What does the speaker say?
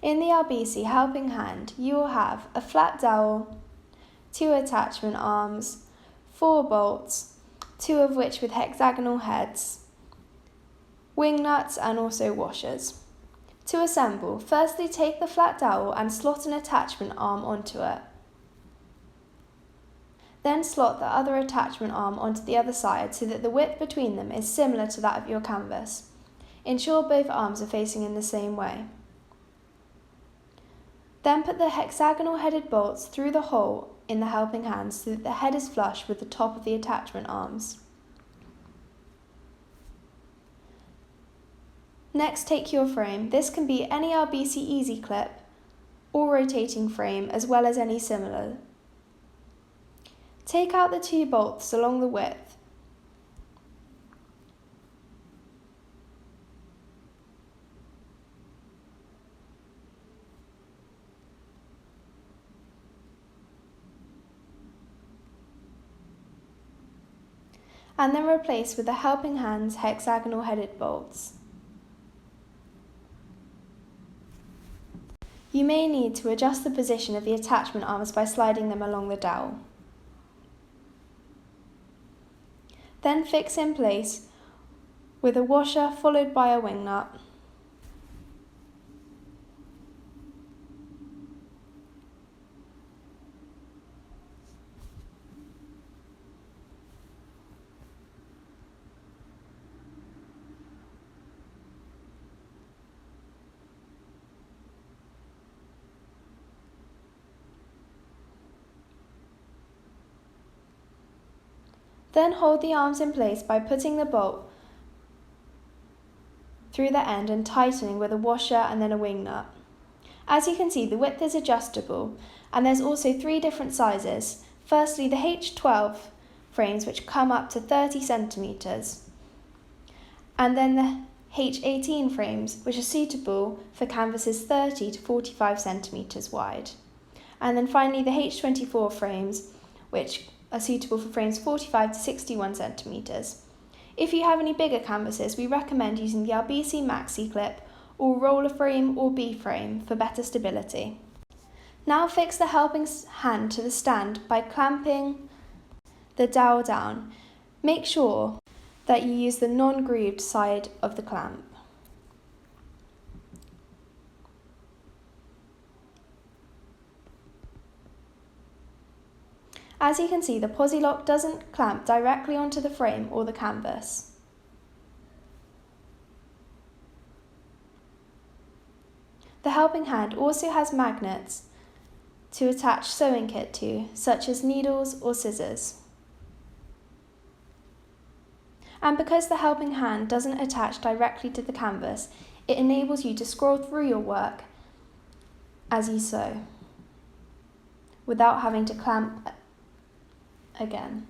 In the Elbesee Helping Hand, you will have a flat dowel, 2 attachment arms, 4 bolts, 2 of which with hexagonal heads, wing nuts and also washers. To assemble, firstly take the flat dowel and slot an attachment arm onto it. Then slot the other attachment arm onto the other side so that the width between them is similar to that of your canvas. Ensure both arms are facing in the same way. Then put the hexagonal headed bolts through the hole in the helping hand so that the head is flush with the top of the attachment arms. Next, take your frame. This can be any Elbesee Easy Clip or rotating frame, as well as any similar. Take out the 2 bolts along the width. And then replace with the helping hand's hexagonal headed bolts. You may need to adjust the position of the attachment arms by sliding them along the dowel. Then fix in place with a washer followed by a wing nut. Then hold the arms in place by putting the bolt through the end and tightening with a washer and then a wing nut. As you can see, the width is adjustable, and there's also 3 different sizes. Firstly, the H12 frames, which come up to 30 centimetres, and then the H18 frames, which are suitable for canvases 30 to 45 centimetres wide. And then finally the H24 frames, which are suitable for frames 45 to 61 centimetres. If you have any bigger canvases, we recommend using the Elbesee Maxi Clip or roller frame or B frame for better stability. Now fix the helping hand to the stand by clamping the dowel down. Make sure that you use the non-grooved side of the clamp. As you can see, the posi lock doesn't clamp directly onto the frame or the canvas. The helping hand also has magnets to attach sewing kit to, such as needles or scissors. And because the helping hand doesn't attach directly to the canvas, it enables you to scroll through your work as you sew, without having to clamp again.